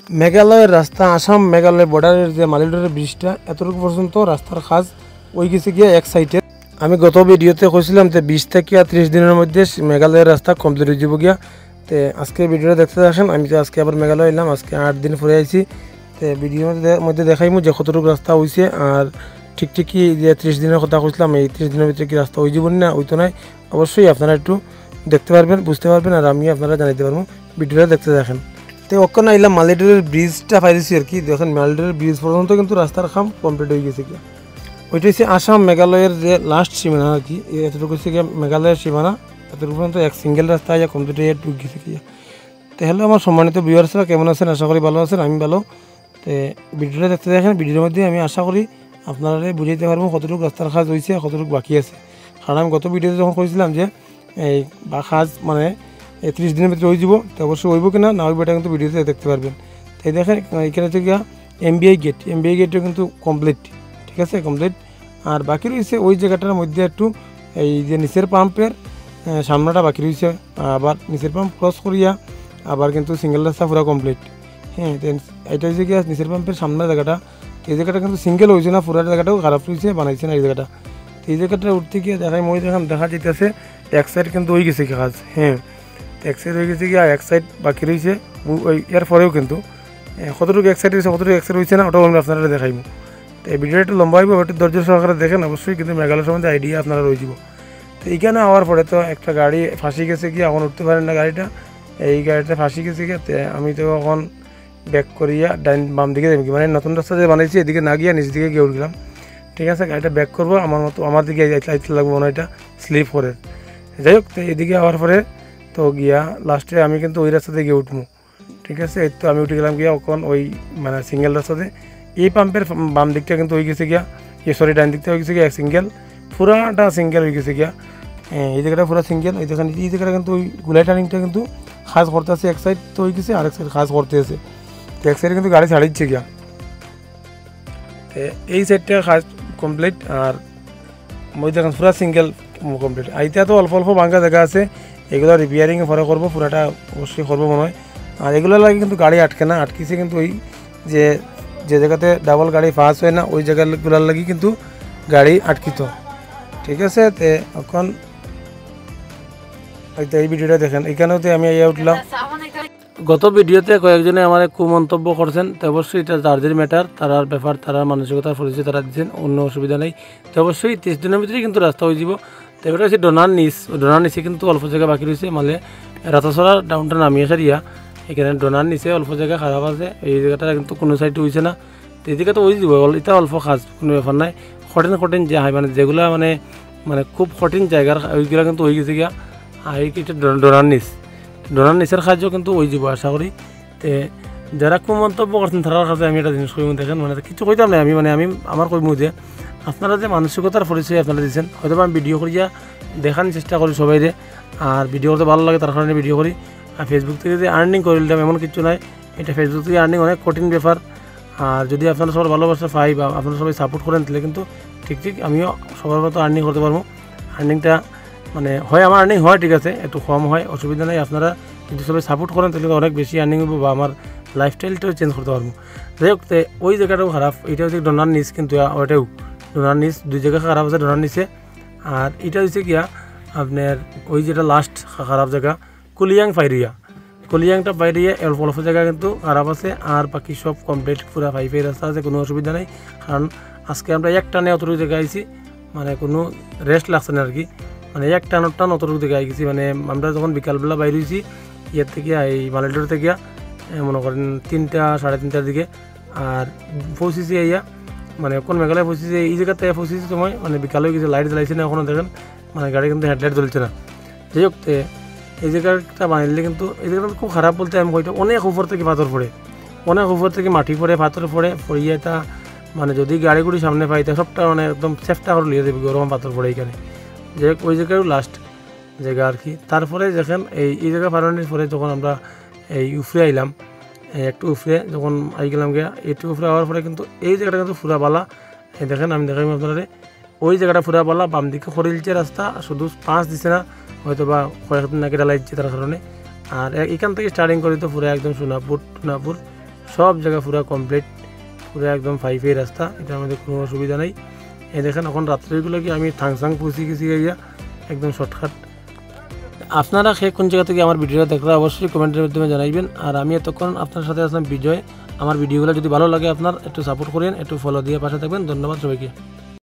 মেঘালয়ের রাস্তা আসাম মেঘালয় বর্ডারের যে মালিডোরের ব্রিজটা এতটুকু পর্যন্ত রাস্তার কাজ ওই গেছে গিয়ে এক সাইডে। আমি গত ভিডিওতে কইছিলাম যে 20 থেকে 30 দিনের মধ্যে মেঘালয়ের রাস্তা কমপ্লিট হয়ে যাব গিয়া। তো আজকে ভিডিওটা দেখতে আসেন। আমি তো আজকে আবার মেঘালয় এলাম, আজকে 8 দিন পরে আইছি। তো ভিডিওর মধ্যে দেখাইমু যে কতটুকু রাস্তা হয়েছে আর ঠিকই যে 30 দিনের কথা কইছিলাম এই 30 দিনের ভিতরে কি রাস্তা হয়ে যাবো না হইতো নাই, অবশ্যই আপনারা একটু দেখতে পারবেন, বুঝতে পারবেন আর আমি আপনারা জানাইতে পারবো। ভিডিওটা দেখতে দেখেন। তো ওখানে আইলাম মালিডোরের ব্রিজটা পাইছি আর কি। দেখেন মালিডোরের ব্রিজ পর্যন্ত কিন্তু রাস্তার কাম কমপ্লিট হয়ে গেছে গিয়া। ওইটা হচ্ছে আসাম মেঘালয়ের যে লাস্ট সীমানা আর কি, এতটুকু হচ্ছে গিয়ে মেঘালয়ের সীমানা। এতটুকু পর্যন্ত এক সিঙ্গেল রাস্তা ইয়া কমপ্লিট হয়ে ঢুক গেছে গিয়া। তো হ্যালো আমার সম্মানিত ভিউয়ার্সরা, কেমন আছেন? আশা করি ভালো আছেন, আমি ভালো। তো ভিডিওটা দেখতে দেখেন। ভিডিওর মধ্যে আমি আশা করি আপনারা বুঝাইতে পারবো কতটুকু রাস্তার কাজ হয়েছে, কতটুকু বাকি আছে। কারণ আমি গত ভিডিওতে যখন করেছিলাম যে এই কাজ মানে 30 দিনের ভিতরে হয়ে যাব, তো অবশ্যই হইব কিনা না হইব এটা কিন্তু ভিডিওতে দেখতে পারবেন। তাই দেখেন এখানে হচ্ছে গিয়া এমবিআই গেটও কিন্তু কমপ্লিট, ঠিক আছে, কমপ্লিট। আর বাকি রয়েছে ওই জায়গাটার মধ্যে একটু এই যে নিচের পাম্পের সামনাটা বাকি রয়েছে, আবার নিচের পাম্প ক্রস করিয়া আবার কিন্তু সিঙ্গেল রাস্তা পুরো কমপ্লিট। হ্যাঁ, এটা হচ্ছে গিয়া নিচের পাম্পের সামনের জায়গাটা। এই জায়গাটা কিন্তু সিঙ্গেল হয়েছে না, পুরো জায়গাটাও খারাপ রয়েছে, বানাইছে না এই জায়গাটা। এই জায়গাটা উঠতে গিয়ে দেখাই মই দেখা যেতেছে এক সাইড কিন্তু হয়ে গেছে কাজ। হ্যাঁ, এক সাইড হয়ে গেছে গিয়া, এক সাইড বাকি রয়েছে ওই এর পরেও কিন্তু কতটুকু এক সাইড হয়েছে কতটুকু এক সাইড হয়েছে না ওটাও আমি আপনারা দেখাইব। তো এই ভিডিওটা একটু লম্বা হইব, একটু ধৈর্য সহকারে দেখেন, অবশ্যই কিন্তু মেঘালয় সম্বন্ধে আইডিয়া আপনারা রয়ে যাব। তো এইখানে হওয়ার পরে তো একটা গাড়ি ফাঁসি গেছে কি, এখন উঠতে পারেন না গাড়িটা, এই গাড়িটা ফাঁসি গেছে কি। আমি তো এখন ব্যাক করিয়া ডাইন বাম দিকে যাবি, মানে নতুন রাস্তা যে বানাইছি এদিকে না গিয়া নিচ দিকে গিয়ে উঠলাম, ঠিক আছে। গাড়িটা ব্যাক করবো আমার মতো, আমার দিকে আইতে লাগবো না, এটা স্লিপ করে। যাই হোক, তো এদিকে হওয়ার পরে তো গিয়া লাস্টে আমি কিন্তু ওই রাস্তাতে গিয়ে উঠবো, ঠিক আছে। এই তো আমি উঠে গেলাম গিয়া ওখান ওই মানে সিঙ্গেল রাস্তাতে। এই পাম্পের বাম দিকটা কিন্তু হয়ে গেছে গিয়া, ডাইন দিকটা হয়ে গেছে গিয়া এক সিঙ্গেল, পুরাটা সিঙ্গেল হয়ে গেছে গিয়া। এই জায়গাটা পুরো সিঙ্গেল। এই জায়গাটা কিন্তু ওই গুলাই টার্নিংটা কিন্তু কাজ করতে আছে, এক সাইড তো হয়ে গেছে, আরেক সাইড কাজ করতে আছে। তো এক সাইডে কিন্তু গাড়ি ছাড়িচ্ছে গিয়া, এই সাইডটা কাজ কমপ্লিট। আর ওই দেখেন পুরা সিঙ্গেল কমপ্লিট। আইতে তো অল্প অল্প ভাঙ্গা জায়গা আছে, এগুলো রিপেয়ারিংয়ে পরে করবো, পুরাটা অবশ্যই করবো মনে হয়। আর এগুলো লাগে কিন্তু গাড়ি আটকে না, আটকেছে কিন্তু ওই যে জায়গাতে ডাবল গাড়ি পাস হয় না ওই জায়গাগুলোর লাগি কিন্তু গাড়ি আটকিত, ঠিক আছে। তো এখন এই ভিডিওটা দেখেন, এখানেও তো আমি উঠলাম। গত ভিডিওতে কয়েকজনে আমার কুমন্তব্য করছেন, তো অবশ্যই এটা যাদের ম্যাটার, তারার ব্যাপার, তারার মানসিকতার পরিচয় তারা দিচ্ছেন, অন্য অসুবিধা নেই। তো অবশ্যই 30 দিনের ভিতরেই কিন্তু রাস্তা হয়ে যাব। তো এটা হচ্ছে ডোনার নিচে কিন্তু অল্প জায়গা বাকি রয়েছে, মানে রাতাছড়া ডাউনটা নামিয়ে সারিয়া এখানে ডোনার নিচে অল্প জায়গা খারাপ আছে, এই জায়গাটা কিন্তু কোনো সাইডে হয়েছে না। তো এই জায়গাটা হয়ে যাব, এটা অল্প কাজ, কোনো ব্যাপার নাই। কঠিন যে হয় মানে যেগুলো মানে খুব কঠিন জায়গার ওইগুলো কিন্তু হয়ে গেছে গিয়া। আর এটা ডোনার নিচের কাজও কিন্তু হয়ে যাব আশা করি। তো যারা খুব মন্তব্য করছেন তার কাছে আমি একটা জিনিস কইমু, দেখেন মানে কিছু কইতাম না আমি, মানে আমি আমার কইমু যে আপনারা যে মানসিকতার পরিচয় আপনারা দিচ্ছেন, হয়তো আমি ভিডিও করিয়া দেখানোর চেষ্টা করি সবাইরে, আর ভিডিও করতে ভালো লাগে তার কারণে ভিডিও করি। আর ফেসবুক থেকে যে আর্নিং করে দিলাম এমন কিছু নাই, এটা ফেসবুক থেকে আর্নিং অনেক কঠিন ব্যাপার। আর যদি আপনারা সবার ভালোবাসা পাই বা আপনারা সবাই সাপোর্ট করেন তাহলে কিন্তু ঠিক আমিও সবার মতো আর্নিং করতে পারবো। আর্নিংটা মানে হয় আমার আর্নিং হয়, ঠিক আছে, একটু কম হয়, অসুবিধা নেই। আপনারা যদি সবাই সাপোর্ট করেন তাহলে অনেক বেশি আর্নিং হবো বা আমার লাইফস্টাইলটাও চেঞ্জ করতে পারবো। যাই হোক, ওই জায়গাটাও খারাপ, এটা হচ্ছে ডোনার নিচ, কিন্তু ওটাও ডোনার নিচ, দুই জায়গা খারাপ আছে ডোনার নিচে। আর এটা হচ্ছে গিয়া আপনার ওই যেটা লাস্ট খারাপ জায়গা কুলিয়াংটা পাইরিয়া অল্প জায়গা কিন্তু খারাপ আছে, আর বাকি সব কমপ্লিট পুরা ফাইফের রাস্তা আছে, কোনো অসুবিধা নেই। কারণ আজকে আমরা এক টানে অতটুকু জায়গায় আইছি, মানে কোনো রেস্ট লাগছে না আর কি, মানে এক টান অতটুকু জায়গায় গেছি। মানে আমরা যখন বিকালবেলা বাইরে হয়েছি ইয়ার থেকে এই মালিডোর থেকে মনে করেন 3টা সাড়ে 3টার দিকে, আর পৌঁছেছি ইয়া মানে কোন মেঘালয় পৌঁছেছি এই জায়গাতে পৌঁছেছি সময় মানে বিকাল হয়ে গেছে, লাইট জ্বালাইছে না এখনও, দেখেন মানে গাড়ি কিন্তু হেডলাইট জ্বলছে না। যাই হোক, এই জায়গাটা বানাইলে কিন্তু এই জায়গাটা খুব খারাপ বলতে আমি কইটা, অনেক উপর থেকে পাথর পড়ে, অনেক উপর থেকে মাটি পড়ে, পাথর পড়িয়ে তা মানে যদি গাড়িগুড়ি সামনে পাই তা সবটা মানে একদম সেফটা করে লিয়ে দেবে, গরম পাথর পড়ে এইখানে। যাই হোক, ওই জায়গায় লাস্ট জায়গা আর কি। তারপরে দেখেন এই জায়গা পারানোর পরে যখন আমরা এই উফরে আইলাম, একটু উফরে যখন আই গেলাম গিয়া, একটু উফরে হওয়ার পরে কিন্তু এই জায়গাটা কিন্তু ফুরা বালা, দেখেন আমি দেখাই আপনারা, ওই জায়গাটা ফুরা বালা, বাম দিকে খরিলছে রাস্তা, শুধু পাঁচ দিছে না, হয়তো বা কয়েকদিন আগে ডালাইছে তার কারণে। আর এখান থেকে স্টার্টিং করি তো পুরো একদম সোনাপুর সব জায়গা পুরা কমপ্লিট, পুরা একদম ফাইভের রাস্তা, এটার মধ্যে কোনো অসুবিধা নেই। এই দেখেন এখন রাত্রেগুলো কি আমি থাংসাং পৌঁছে গেছি গিয়া একদম শর্টকাট। আপনারা কোন জায়গা থেকে আমার ভিডিওটা দেখলে অবশ্যই কমেন্টের মাধ্যমে জানাইবেন। আর আমি এতক্ষণ আপনার সাথে আসলাম বিজয়। আমার ভিডিওগুলো যদি ভালো লাগে আপনার একটু সাপোর্ট করেন, একটু ফলো দিয়ে পাশে থাকবেন। ধন্যবাদ সবাইকে।